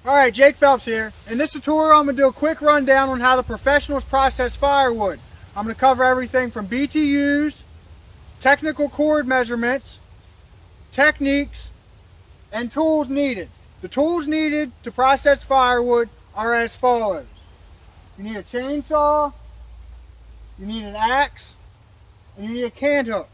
Alright, Jake Phelps here. In this tutorial I'm going to do a quick rundown on how the professionals process firewood. I'm going to cover everything from BTUs, technical cord measurements, techniques, and tools needed. The tools needed to process firewood are as follows. You need a chainsaw, you need an axe, and you need a cant hook.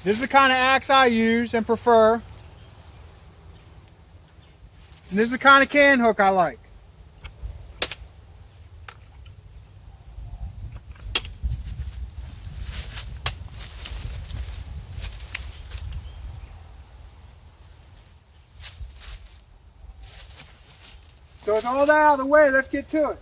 This is the kind of axe I use and prefer. And this is the kind of can hook I like. So with all that out of the way, let's get to it.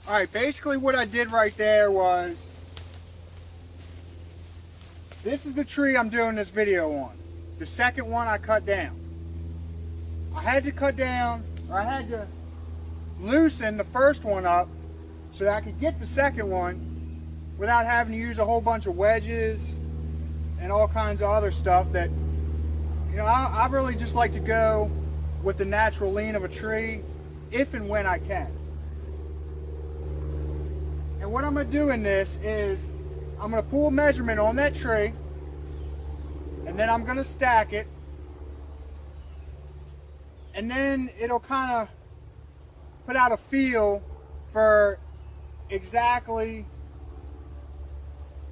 Alright, basically what I did right there was, this is the tree I'm doing this video on. The second one I cut down. I had to cut down, or I had to loosen the first one up so that I could get the second one without having to use a whole bunch of wedges and all kinds of other stuff that, you know, I really just like to go with the natural lean of a tree if and when I can. And what I'm going to do in this is I'm going to pull a measurement on that tree, and then I'm going to stack it, and then it'll kind of put out a feel for exactly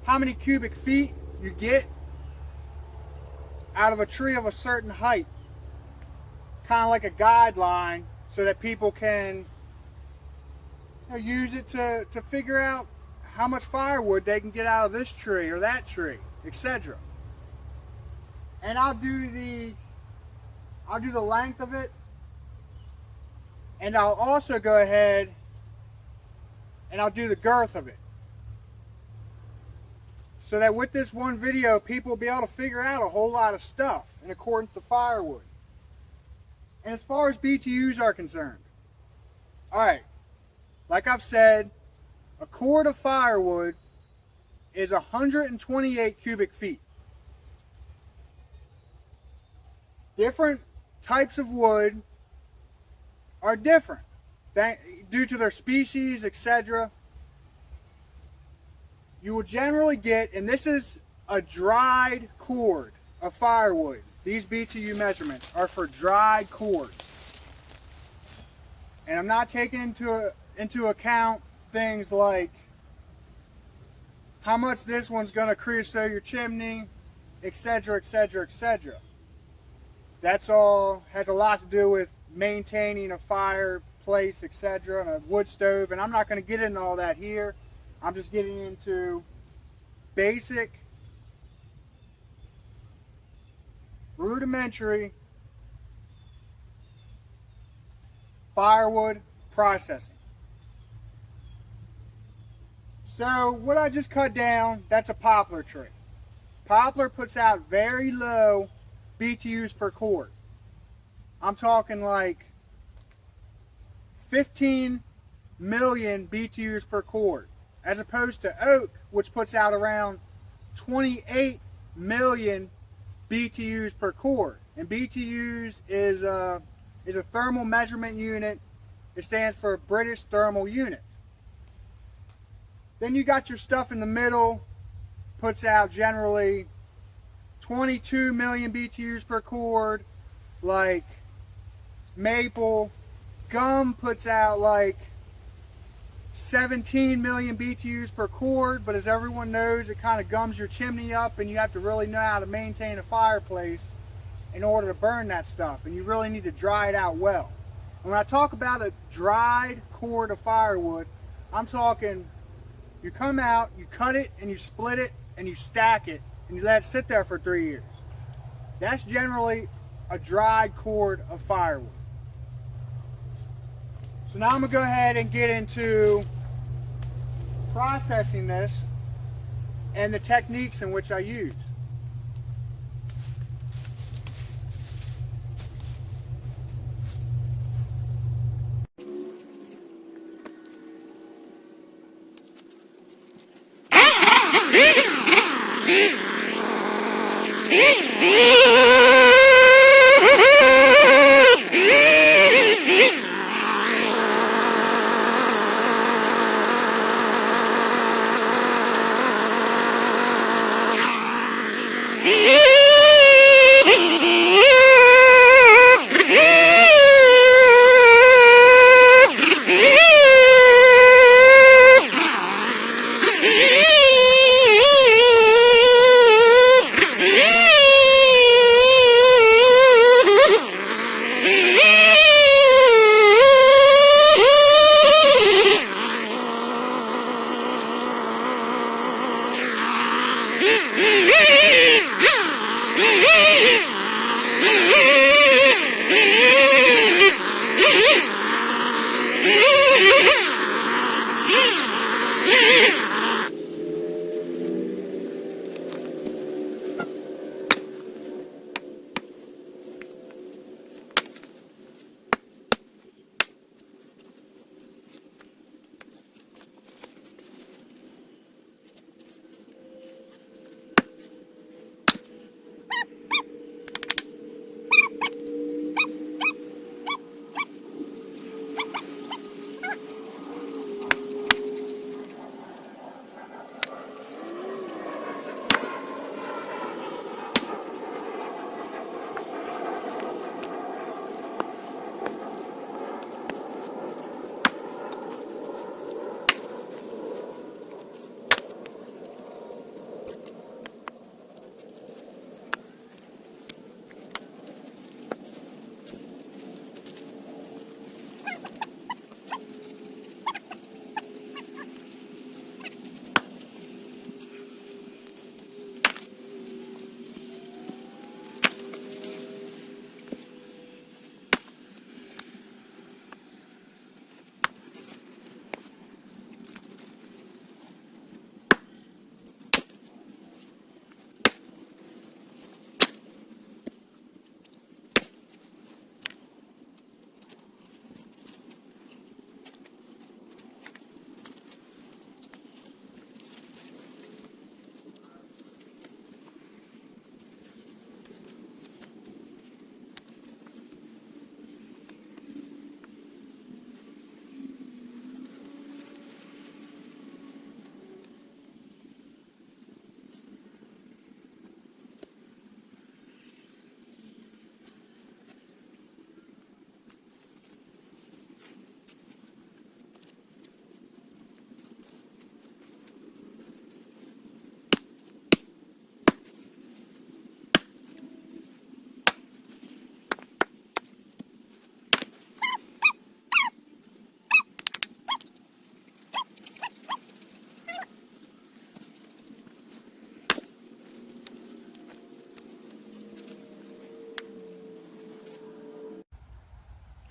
how many cubic feet you get out of a tree of a certain height. Kind of like a guideline so that people can use it to figure out how much firewood they can get out of this tree or that tree, etc. And I'll do the length of it, and I'll also go ahead and I'll do the girth of it, so that with this one video people will be able to figure out a whole lot of stuff in accordance to firewood. And as far as BTUs are concerned, alright, like I've said, a cord of firewood is 128 cubic feet. Different types of wood are different due to their species, etc. You will generally get, and this is a dried cord of firewood. These BTU measurements are for dried cords. And I'm not taking into account things like how much this one's going to creosote your chimney, etc., etc., etc. That's all has a lot to do with maintaining a fireplace, etc., and a wood stove, and I'm not going to get into all that here. I'm just getting into basic, rudimentary firewood processing. So what I just cut down, that's a poplar tree. Poplar puts out very low BTUs per cord. I'm talking like 15 million BTUs per cord, as opposed to oak, which puts out around 28 million BTUs per cord. And BTUs is a thermal measurement unit It stands for British Thermal Units. Then you got your stuff in the middle, puts out generally 22 million BTUs per cord, like maple. Gum puts out like 17 million BTUs per cord, but as everyone knows, it kind of gums your chimney up, and you have to really know how to maintain a fireplace in order to burn that stuff, and you really need to dry it out well. And when I talk about a dried cord of firewood, I'm talking you come out, you cut it, and you split it, and you stack it, and you let it sit there for 3 years. That's generally a dried cord of firewood. So now I'm going to go ahead and get into processing this and the techniques in which I use.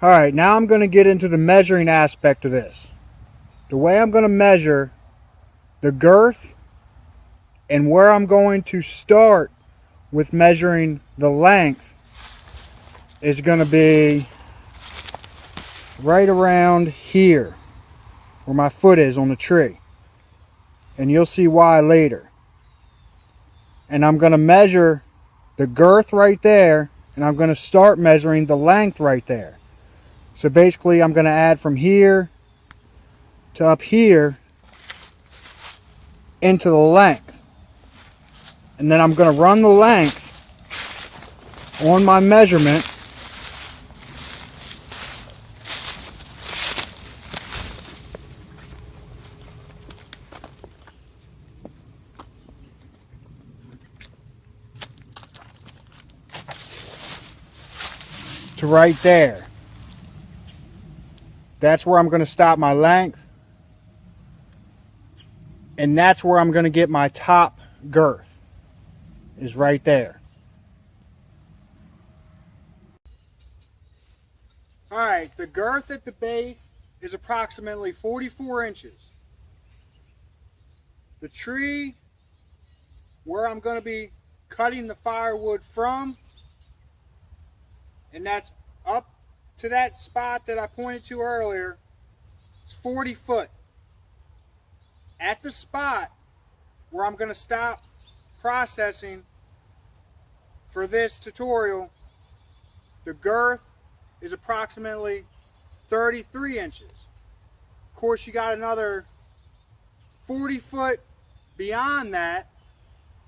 Alright, now I'm going to get into the measuring aspect of this. The way I'm going to measure the girth and where I'm going to start with measuring the length is going to be right around here where my foot is on the tree. And you'll see why later. And I'm going to measure the girth right there, and I'm going to start measuring the length right there. So basically I'm going to add from here to up here into the length. And then I'm going to run the length on my measurement to right there. That's where I'm going to stop my length, and that's where I'm going to get my top girth, is right there. Alright, the girth at the base is approximately 44 inches. The tree where I'm going to be cutting the firewood from, and that's up to that spot that I pointed to earlier, it's 40 foot. At the spot where I'm going to stop processing for this tutorial, the girth is approximately 33 inches. Of course, you got another 40 foot beyond that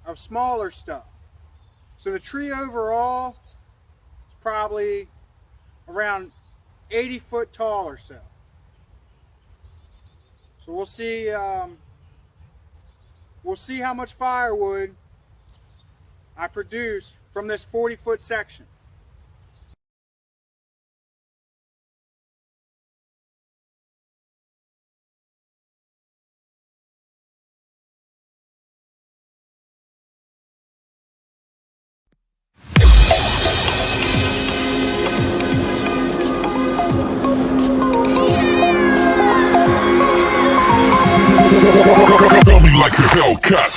of smaller stuff. So the tree overall is probably around 80 foot tall or so. So we'll see how much firewood I produce from this 40 foot section. Feel me like a Hellcat.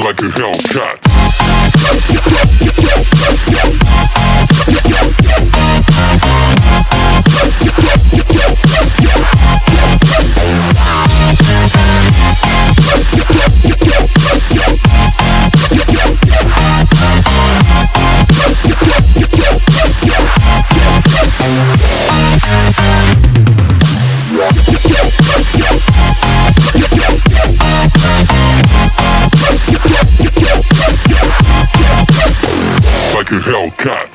Like a Hellcat. Like a Hellcat.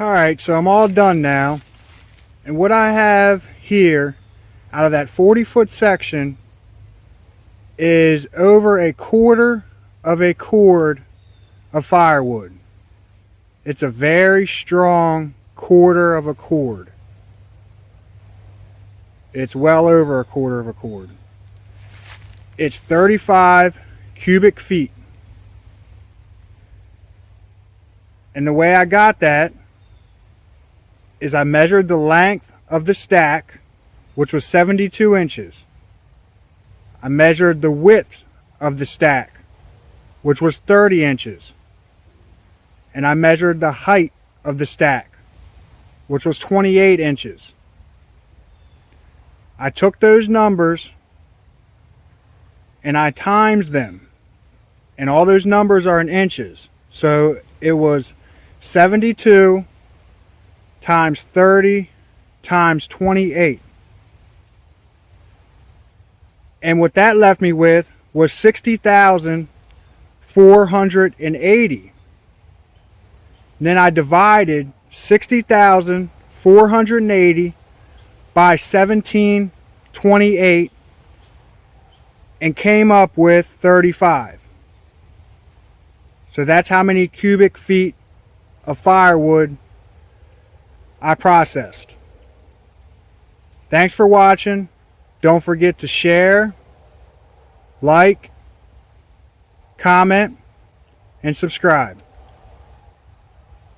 Alright, so I'm all done now. And what I have here, out of that 40-foot section, is over a quarter of a cord of firewood. It's a very strong quarter of a cord. It's well over a quarter of a cord. It's 35 cubic feet. And the way I got that is I measured the length of the stack, which was 72 inches. I measured the width of the stack, which was 30 inches. And I measured the height of the stack, which was 28 inches. I took those numbers and I times them. And all those numbers are in inches. So it was 72 times 30 times 28. And what that left me with was 60,480. Then I divided 60,480 by 1728 and came up with 35. So that's how many cubic feet of firewood I processed. Thanks for watching. Don't forget to share, like, comment, and subscribe.